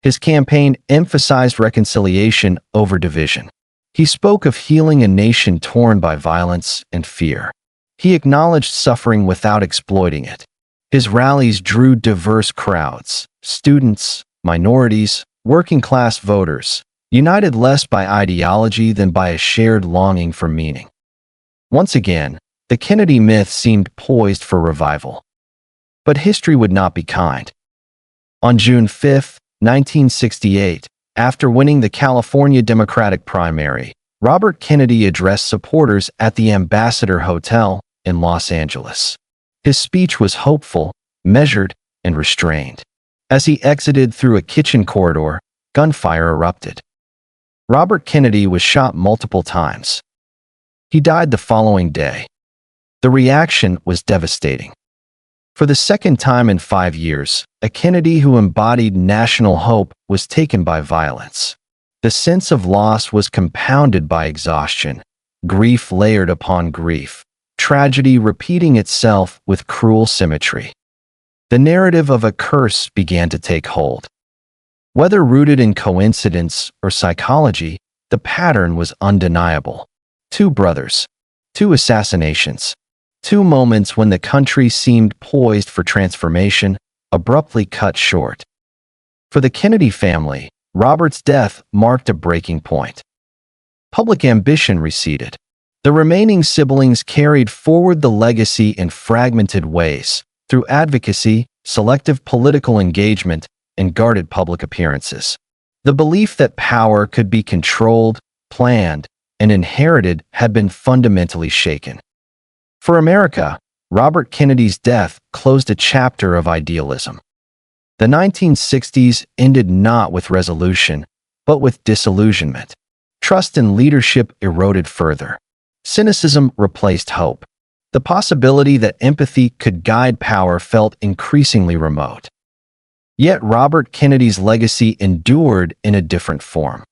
S1: His campaign emphasized reconciliation over division. He spoke of healing a nation torn by violence and fear. He acknowledged suffering without exploiting it. His rallies drew diverse crowds, students, minorities, working-class voters, united less by ideology than by a shared longing for meaning. Once again, the Kennedy myth seemed poised for revival. But history would not be kind. On June 5, 1968, after winning the California Democratic primary, Robert Kennedy addressed supporters at the Ambassador Hotel in Los Angeles. His speech was hopeful, measured, and restrained. As he exited through a kitchen corridor, gunfire erupted. Robert Kennedy was shot multiple times. He died the following day. The reaction was devastating. For the second time in 5 years, a Kennedy who embodied national hope was taken by violence. The sense of loss was compounded by exhaustion, grief layered upon grief, tragedy repeating itself with cruel symmetry. The narrative of a curse began to take hold. Whether rooted in coincidence or psychology, the pattern was undeniable. 2 brothers, 2 assassinations, 2 moments when the country seemed poised for transformation, abruptly cut short. For the Kennedy family, Robert's death marked a breaking point. Public ambition receded. The remaining siblings carried forward the legacy in fragmented ways, through advocacy, selective political engagement, and guarded public appearances. The belief that power could be controlled, planned, and inherited had been fundamentally shaken. For America, Robert Kennedy's death closed a chapter of idealism. The 1960s ended not with resolution, but with disillusionment. Trust in leadership eroded further. Cynicism replaced hope. The possibility that empathy could guide power felt increasingly remote. Yet Robert Kennedy's legacy endured in a different form.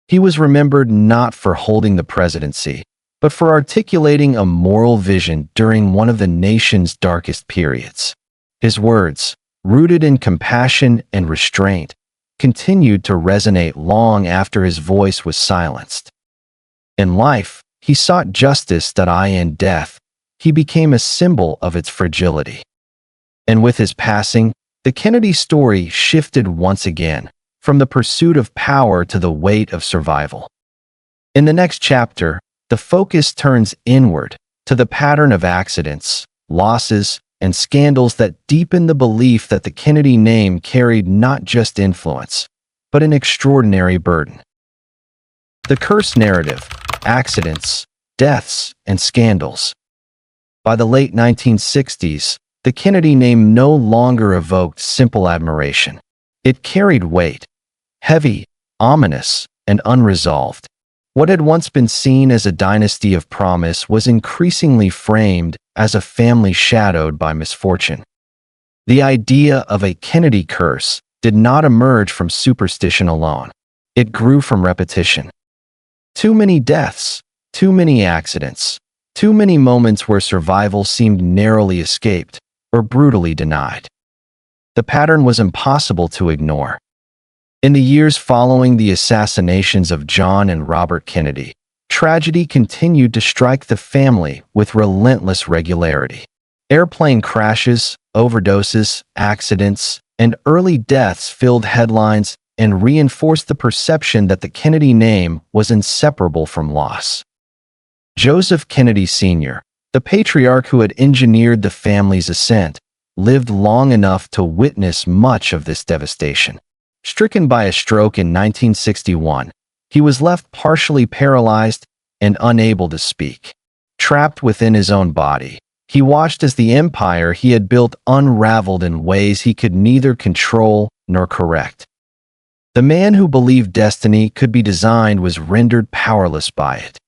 S1: He was remembered not for holding the presidency, but for articulating a moral vision during one of the nation's darkest periods. His words, rooted in compassion and restraint, continued to resonate long after his voice was silenced. In life, he sought justice that in death, he became a symbol of its fragility. And with his passing, the Kennedy story shifted once again, from the pursuit of power to the weight of survival. In the next chapter, the focus turns inward to the pattern of accidents, losses, and scandals that deepen the belief that the Kennedy name carried not just influence, but an extraordinary burden. The curse narrative, accidents, deaths, and scandals. By the late 1960s, the Kennedy name no longer evoked simple admiration. It carried weight, heavy, ominous, and unresolved. What had once been seen as a dynasty of promise was increasingly framed as a family shadowed by misfortune. The idea of a Kennedy curse did not emerge from superstition alone. It grew from repetition. Too many deaths, too many accidents, too many moments where survival seemed narrowly escaped or brutally denied. The pattern was impossible to ignore. In the years following the assassinations of John and Robert Kennedy, tragedy continued to strike the family with relentless regularity. Airplane crashes, overdoses, accidents, and early deaths filled headlines and reinforced the perception that the Kennedy name was inseparable from loss. Joseph Kennedy Sr., the patriarch who had engineered the family's ascent, lived long enough to witness much of this devastation. Stricken by a stroke in 1961, he was left partially paralyzed and unable to speak. Trapped within his own body, he watched as the empire he had built unraveled in ways he could neither control nor correct. The man who believed destiny could be designed was rendered powerless by it.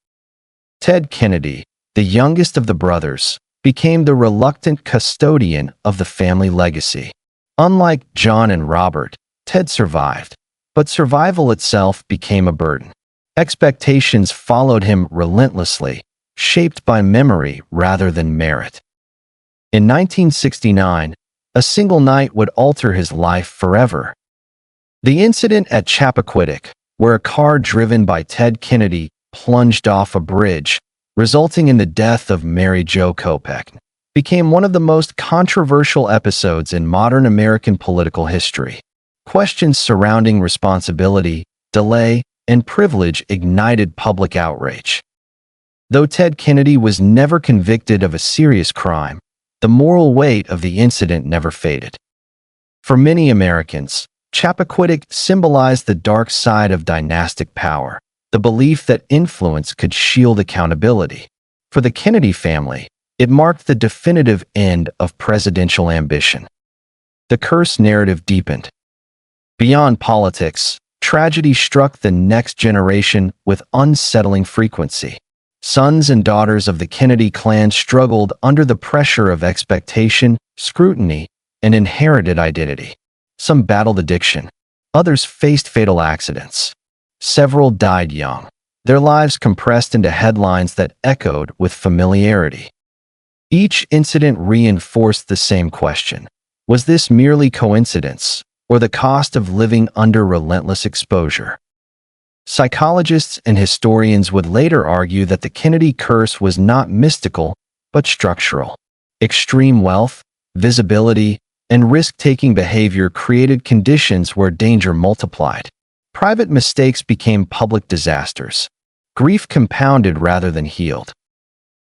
S1: Ted Kennedy, the youngest of the brothers, became the reluctant custodian of the family legacy. Unlike John and Robert, Ted survived, but survival itself became a burden. Expectations followed him relentlessly, shaped by memory rather than merit. In 1969, a single night would alter his life forever. The incident at Chappaquiddick, where a car driven by Ted Kennedy plunged off a bridge, resulting in the death of Mary Jo Kopech, became one of the most controversial episodes in modern American political history. Questions surrounding responsibility, delay, and privilege ignited public outrage. Though Ted Kennedy was never convicted of a serious crime, the moral weight of the incident never faded. For many Americans, Chappaquiddick symbolized the dark side of dynastic power, the belief that influence could shield accountability. For the Kennedy family, it marked the definitive end of presidential ambition. The curse narrative deepened. Beyond politics, tragedy struck the next generation with unsettling frequency. Sons and daughters of the Kennedy clan struggled under the pressure of expectation, scrutiny, and inherited identity. Some battled addiction. Others faced fatal accidents. Several died young, their lives compressed into headlines that echoed with familiarity. Each incident reinforced the same question: was this merely coincidence, or the cost of living under relentless exposure? Psychologists and historians would later argue that the Kennedy curse was not mystical, but structural. Extreme wealth, visibility, and risk-taking behavior created conditions where danger multiplied. Private mistakes became public disasters. Grief compounded rather than healed.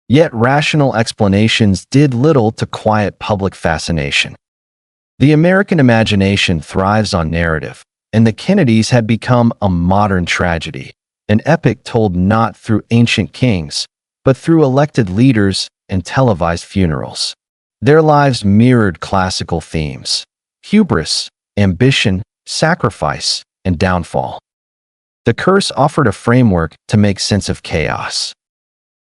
S1: Yet rational explanations did little to quiet public fascination. The American imagination thrives on narrative, and the Kennedys had become a modern tragedy, an epic told not through ancient kings, but through elected leaders and televised funerals. Their lives mirrored classical themes: hubris, ambition, sacrifice, and downfall. The curse offered a framework to make sense of chaos.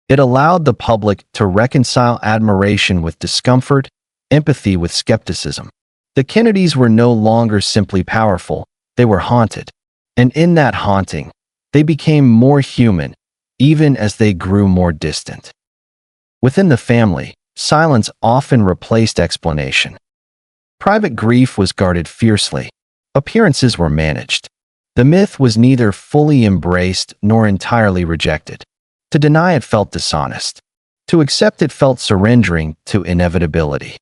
S1: It allowed the public to reconcile admiration with discomfort, empathy with skepticism. The Kennedys were no longer simply powerful, they were haunted. And in that haunting, they became more human, even as they grew more distant. Within the family, silence often replaced explanation. Private grief was guarded fiercely. Appearances were managed. The myth was neither fully embraced nor entirely rejected. To deny it felt dishonest. To accept it felt surrendering to inevitability.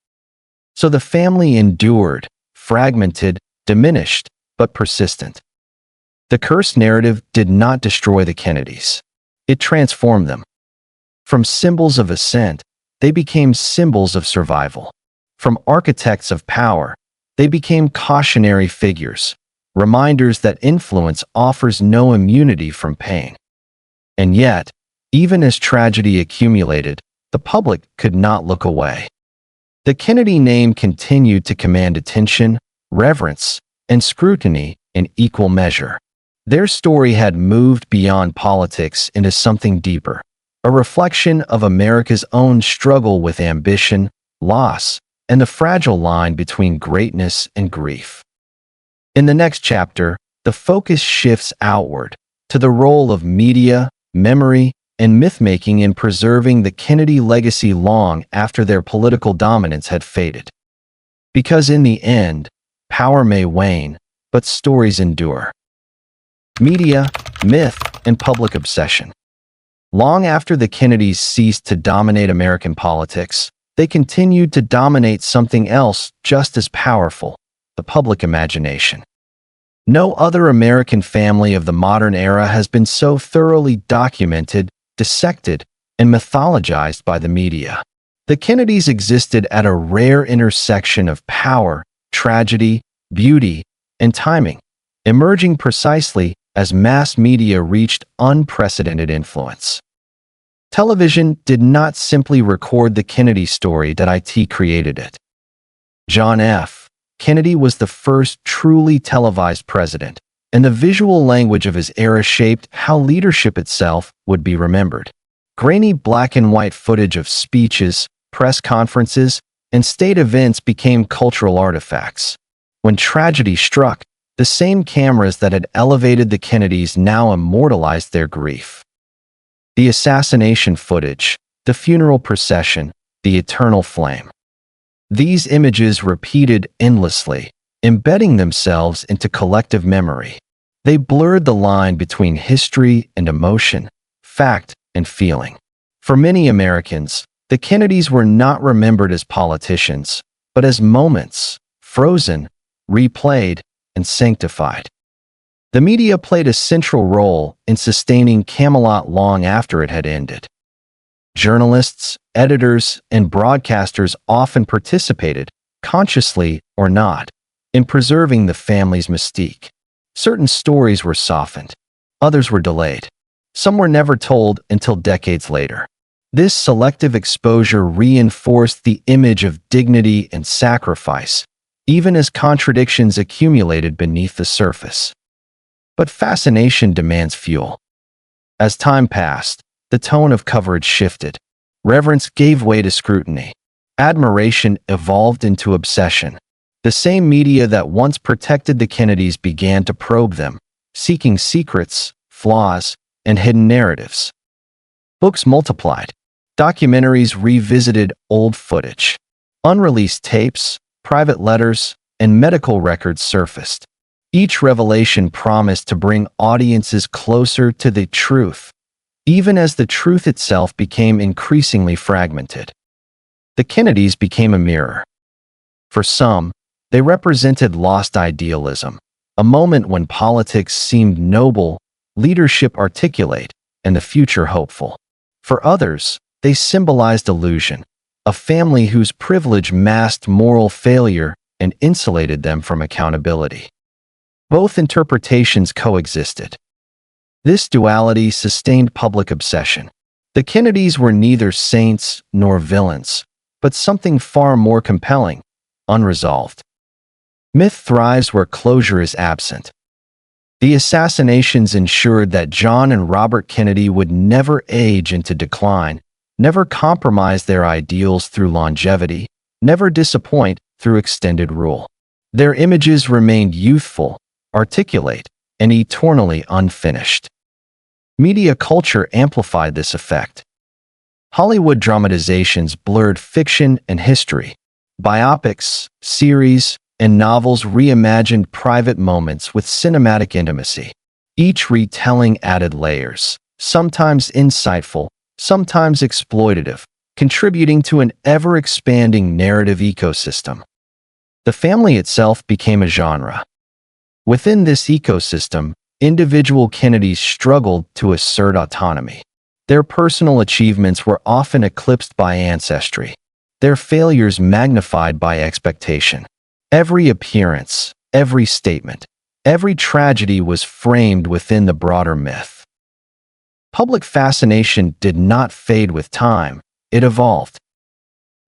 S1: So the family endured, fragmented, diminished, but persistent. The curse narrative did not destroy the Kennedys. It transformed them. From symbols of ascent, they became symbols of survival. From architects of power, they became cautionary figures, reminders that influence offers no immunity from pain. And yet, even as tragedy accumulated, the public could not look away. The Kennedy name continued to command attention, reverence, and scrutiny in equal measure. Their story had moved beyond politics into something deeper, a reflection of America's own struggle with ambition, loss, and the fragile line between greatness and grief. In the next chapter, the focus shifts outward to the role of media, memory, and myth-making in preserving the Kennedy legacy long after their political dominance had faded. Because in the end, power may wane, but stories endure. Media, myth, and public obsession. Long after the Kennedys ceased to dominate American politics, they continued to dominate something else just as powerful: the public imagination. No other American family of the modern era has been so thoroughly documented, dissected, and mythologized by the media. The Kennedys existed at a rare intersection of power, tragedy, beauty, and timing, emerging precisely as mass media reached unprecedented influence. Television did not simply record the Kennedy story that it created it. John F. Kennedy was the first truly televised president, and the visual language of his era shaped how leadership itself would be remembered. Grainy black and white footage of speeches, press conferences, and state events became cultural artifacts. When tragedy struck, the same cameras that had elevated the Kennedys now immortalized their grief. The assassination footage, the funeral procession, the eternal flame. These images repeated endlessly, embedding themselves into collective memory. They blurred the line between history and emotion, fact and feeling. For many Americans, the Kennedys were not remembered as politicians, but as moments, frozen, replayed, and sanctified. The media played a central role in sustaining Camelot long after it had ended. Journalists, editors, and broadcasters often participated, consciously or not, in preserving the family's mystique. Certain stories were softened, others were delayed. Some were never told until decades later. This selective exposure reinforced the image of dignity and sacrifice, even as contradictions accumulated beneath the surface. But fascination demands fuel. As time passed, the tone of coverage shifted. Reverence gave way to scrutiny. Admiration evolved into obsession. The same media that once protected the Kennedys began to probe them, seeking secrets, flaws, and hidden narratives. Books multiplied. Documentaries revisited old footage. Unreleased tapes, private letters, and medical records surfaced. Each revelation promised to bring audiences closer to the truth, even as the truth itself became increasingly fragmented. The Kennedys became a mirror. For some, they represented lost idealism, a moment when politics seemed noble, leadership articulate, and the future hopeful. For others, they symbolized illusion, a family whose privilege masked moral failure and insulated them from accountability. Both interpretations coexisted. This duality sustained public obsession. The Kennedys were neither saints nor villains, but something far more compelling, unresolved. Myth thrives where closure is absent. The assassinations ensured that John and Robert Kennedy would never age into decline, never compromise their ideals through longevity, never disappoint through extended rule. Their images remained youthful, articulate, and eternally unfinished. Media culture amplified this effect. Hollywood dramatizations blurred fiction and history. Biopics, series, and novels reimagined private moments with cinematic intimacy. Each retelling added layers, sometimes insightful, sometimes exploitative, contributing to an ever-expanding narrative ecosystem. The family itself became a genre. Within this ecosystem, individual Kennedys struggled to assert autonomy. Their personal achievements were often eclipsed by ancestry, their failures magnified by expectation. Every appearance, every statement, every tragedy was framed within the broader myth. Public fascination did not fade with time, it evolved.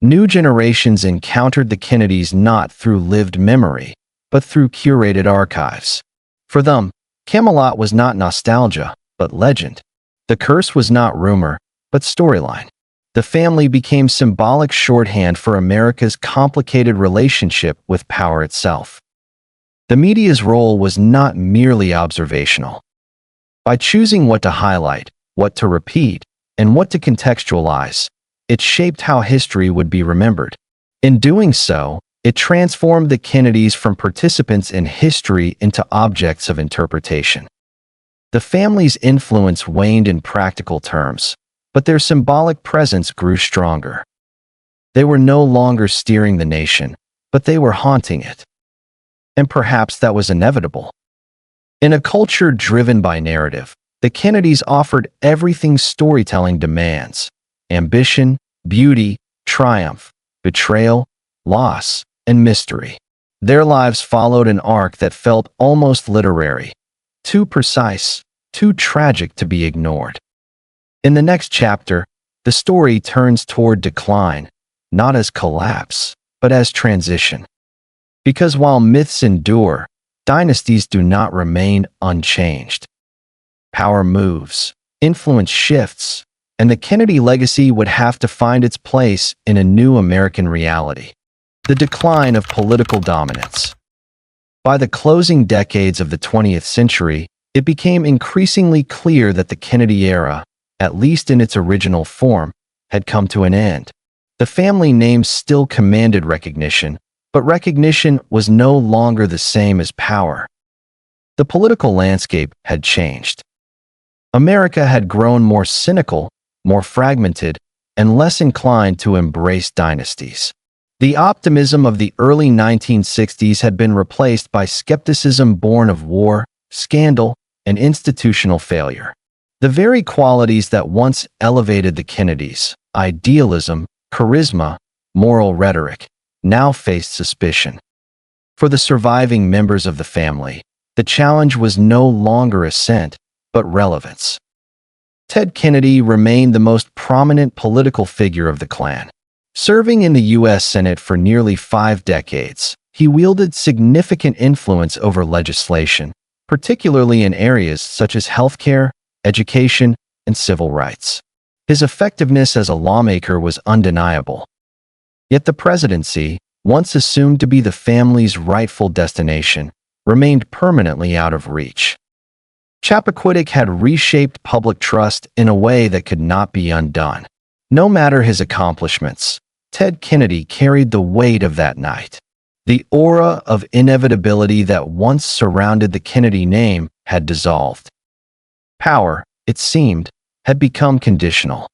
S1: New generations encountered the Kennedys not through lived memory, but through curated archives. For them, Camelot was not nostalgia, but legend. The curse was not rumor, but storyline. The family became symbolic shorthand for America's complicated relationship with power itself. The media's role was not merely observational. By choosing what to highlight, what to repeat, and what to contextualize, it shaped how history would be remembered. In doing so, it transformed the Kennedys from participants in history into objects of interpretation. The family's influence waned in practical terms, but their symbolic presence grew stronger. They were no longer steering the nation, but they were haunting it. And perhaps that was inevitable. In a culture driven by narrative, the Kennedys offered everything storytelling demands: ambition, beauty, triumph, betrayal, loss, and mystery. Their lives followed an arc that felt almost literary, too precise, too tragic to be ignored. In the next chapter, the story turns toward decline, not as collapse, but as transition. Because while myths endure, dynasties do not remain unchanged. Power moves, influence shifts, and the Kennedy legacy would have to find its place in a new American reality. The decline of political dominance. By the closing decades of the 20th century, it became increasingly clear that the Kennedy era, at least in its original form, had come to an end. The family name still commanded recognition, but recognition was no longer the same as power. The political landscape had changed. America had grown more cynical, more fragmented, and less inclined to embrace dynasties. The optimism of the early 1960s had been replaced by skepticism born of war, scandal, and institutional failure. The very qualities that once elevated the Kennedys, idealism, charisma, moral rhetoric, now faced suspicion. For the surviving members of the family, the challenge was no longer ascent, but relevance. Ted Kennedy remained the most prominent political figure of the clan. Serving in the U.S. Senate for nearly 5 decades, he wielded significant influence over legislation, particularly in areas such as healthcare, education, and civil rights. His effectiveness as a lawmaker was undeniable. Yet the presidency, once assumed to be the family's rightful destination, remained permanently out of reach. Chappaquiddick had reshaped public trust in a way that could not be undone. No matter his accomplishments, Ted Kennedy carried the weight of that night. The aura of inevitability that once surrounded the Kennedy name had dissolved. Power, it seemed, had become conditional.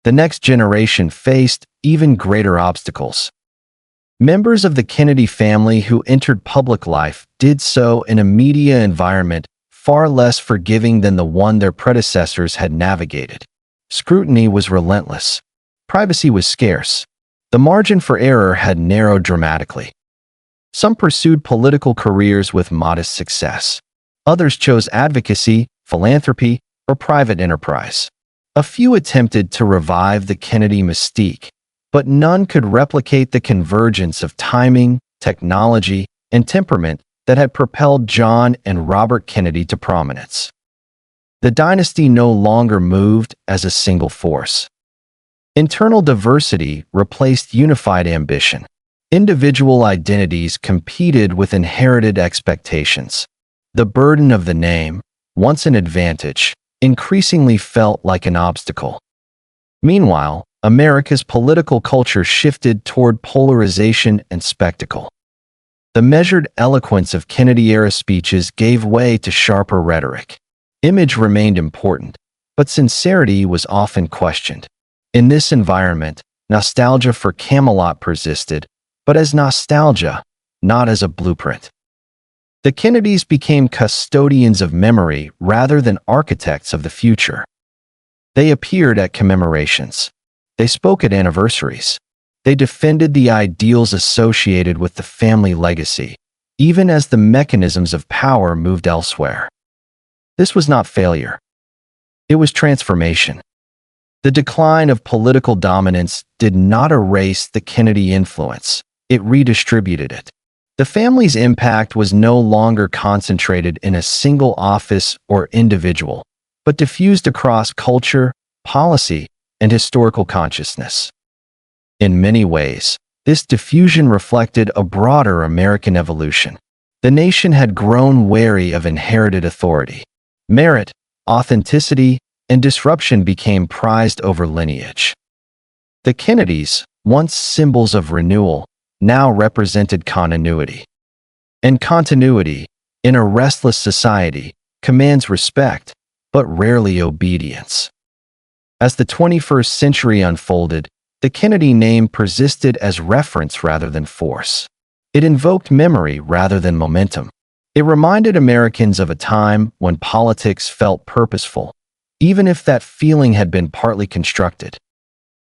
S1: The next generation faced even greater obstacles. Members of the Kennedy family who entered public life did so in a media environment far less forgiving than the one their predecessors had navigated. Scrutiny was relentless. Privacy was scarce. The margin for error had narrowed dramatically. Some pursued political careers with modest success. Others chose advocacy, philanthropy, or private enterprise. A few attempted to revive the Kennedy mystique, but none could replicate the convergence of timing, technology, and temperament that had propelled John and Robert Kennedy to prominence. The dynasty no longer moved as a single force. Internal diversity replaced unified ambition. Individual identities competed with inherited expectations. The burden of the name, once an advantage, increasingly felt like an obstacle. Meanwhile, America's political culture shifted toward polarization and spectacle. The measured eloquence of Kennedy-era speeches gave way to sharper rhetoric. Image remained important, but sincerity was often questioned. In this environment, nostalgia for Camelot persisted, but as nostalgia, not as a blueprint. The Kennedys became custodians of memory rather than architects of the future. They appeared at commemorations. They spoke at anniversaries. They defended the ideals associated with the family legacy, even as the mechanisms of power moved elsewhere. This was not failure. It was transformation. The decline of political dominance did not erase the Kennedy influence. It redistributed it. The family's impact was no longer concentrated in a single office or individual, but diffused across culture, policy, and historical consciousness. In many ways, this diffusion reflected a broader American evolution. The nation had grown wary of inherited authority. Merit, authenticity, and disruption became prized over lineage. The Kennedys, once symbols of renewal, now represented continuity. And continuity, in a restless society, commands respect, but rarely obedience. As the 21st century unfolded, the Kennedy name persisted as reference rather than force. It invoked memory rather than momentum. It reminded Americans of a time when politics felt purposeful, even if that feeling had been partly constructed.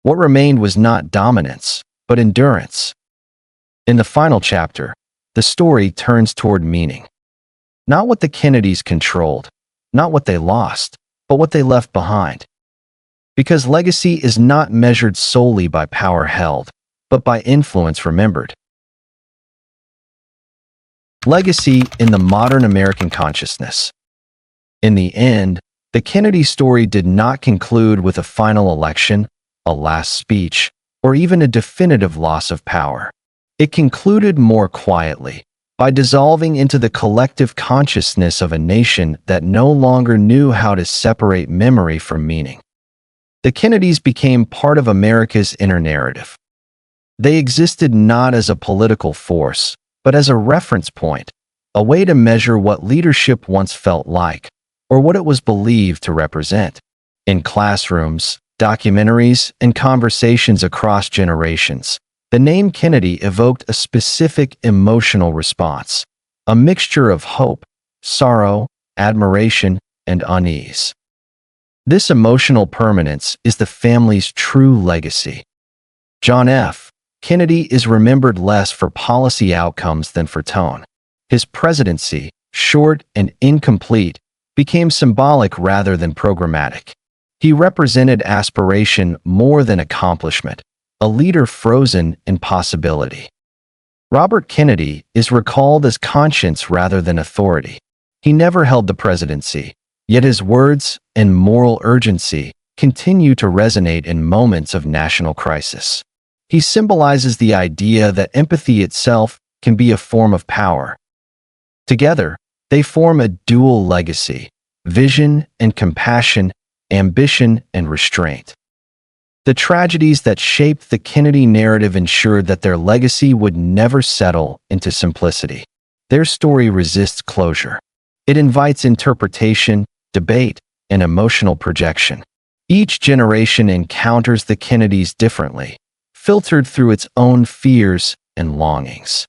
S1: What remained was not dominance, but endurance. In the final chapter, the story turns toward meaning. Not what the Kennedys controlled, not what they lost, but what they left behind. Because legacy is not measured solely by power held, but by influence remembered. Legacy in the modern American consciousness. In the end, the Kennedy story did not conclude with a final election, a last speech, or even a definitive loss of power. It concluded more quietly, by dissolving into the collective consciousness of a nation that no longer knew how to separate memory from meaning. The Kennedys became part of America's inner narrative. They existed not as a political force, but as a reference point, a way to measure what leadership once felt like, or what it was believed to represent. In classrooms, documentaries, and conversations across generations, the name Kennedy evoked a specific emotional response, a mixture of hope, sorrow, admiration, and unease. This emotional permanence is the family's true legacy. John F. Kennedy is remembered less for policy outcomes than for tone. His presidency, short and incomplete, became symbolic rather than programmatic. He represented aspiration more than accomplishment, a leader frozen in possibility. Robert Kennedy is recalled as conscience rather than authority. He never held the presidency, yet his words and moral urgency continue to resonate in moments of national crisis. He symbolizes the idea that empathy itself can be a form of power. Together, they form a dual legacy: vision and compassion, ambition and restraint. The tragedies that shaped the Kennedy narrative ensured that their legacy would never settle into simplicity. Their story resists closure. It invites interpretation, debate, and emotional projection. Each generation encounters the Kennedys differently, filtered through its own fears and longings.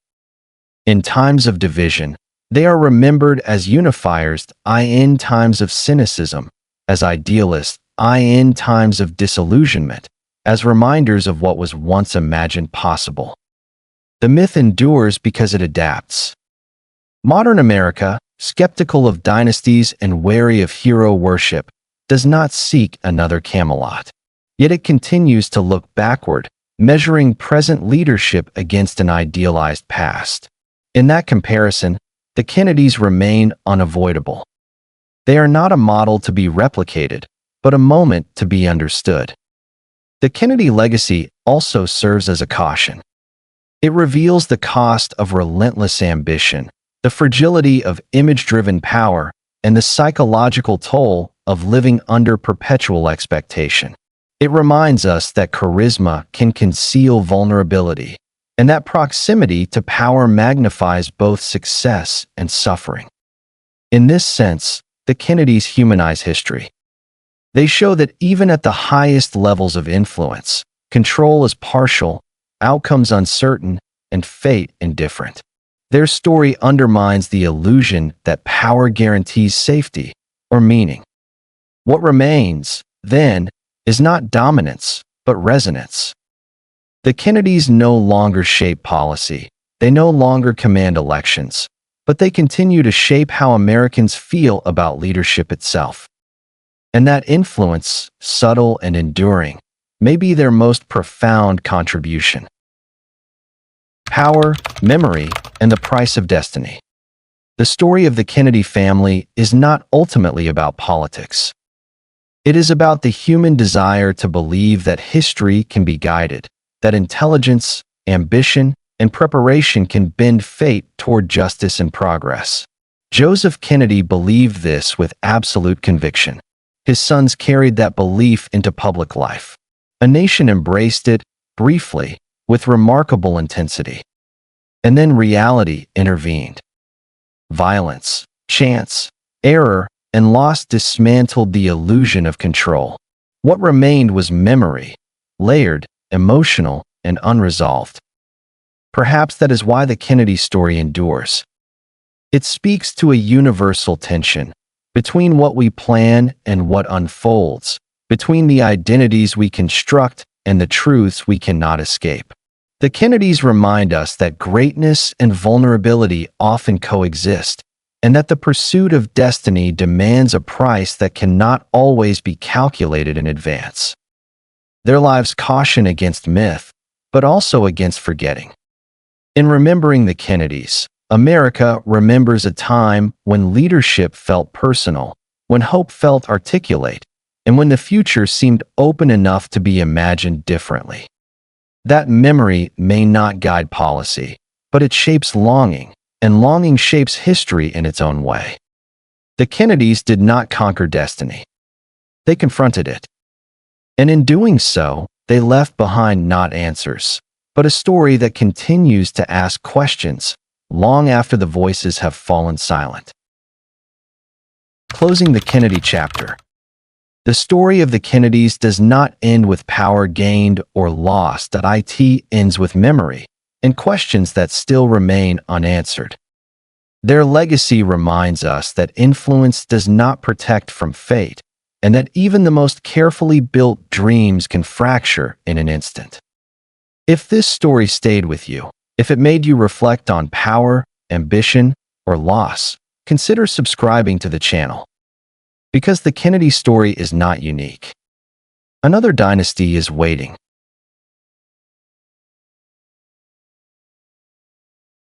S1: In times of division, they are remembered as unifiers in times of cynicism, as idealists in times of disillusionment, as reminders of what was once imagined possible. The myth endures because it adapts. Modern America, skeptical of dynasties and wary of hero worship, does not seek another Camelot. Yet it continues to look backward, measuring present leadership against an idealized past. In that comparison, the Kennedys remain unavoidable. They are not a model to be replicated, but a moment to be understood. The Kennedy legacy also serves as a caution. It reveals the cost of relentless ambition, the fragility of image-driven power, and the psychological toll of living under perpetual expectation. It reminds us that charisma can conceal vulnerability, and that proximity to power magnifies both success and suffering. In this sense, the Kennedys humanize history. They show that even at the highest levels of influence, control is partial, outcomes uncertain, and fate indifferent. Their story undermines the illusion that power guarantees safety or meaning. What remains, then, is not dominance, but resonance. The Kennedys no longer shape policy, they no longer command elections, but they continue to shape how Americans feel about leadership itself. And that influence, subtle and enduring, may be their most profound contribution. Power, memory, and the price of destiny. The story of the Kennedy family is not ultimately about politics. It is about the human desire to believe that history can be guided, that intelligence, ambition, and preparation can bend fate toward justice and progress. Joseph Kennedy believed this with absolute conviction. His sons carried that belief into public life. A nation embraced it, briefly, with remarkable intensity. And then reality intervened. Violence, chance, error, and loss dismantled the illusion of control. What remained was memory, layered, emotional, and unresolved. Perhaps that is why the Kennedy story endures. It speaks to a universal tension between what we plan and what unfolds, between the identities we construct and the truths we cannot escape. The Kennedys remind us that greatness and vulnerability often coexist, and that the pursuit of destiny demands a price that cannot always be calculated in advance. Their lives caution against myth, but also against forgetting. In remembering the Kennedys, America remembers a time when leadership felt personal, when hope felt articulate, and when the future seemed open enough to be imagined differently. That memory may not guide policy, but it shapes longing, and longing shapes history in its own way. The Kennedys did not conquer destiny. They confronted it. And in doing so, they left behind not answers, but a story that continues to ask questions long after the voices have fallen silent. Closing the Kennedy chapter. The story of the Kennedys does not end with power gained or lost. It ends with memory and questions that still remain unanswered. Their legacy reminds us that influence does not protect from fate, and that even the most carefully built dreams can fracture in an instant. If this story stayed with you, if it made you reflect on power, ambition, or loss, consider subscribing to the channel. Because the Kennedy story is not unique. Another dynasty is waiting.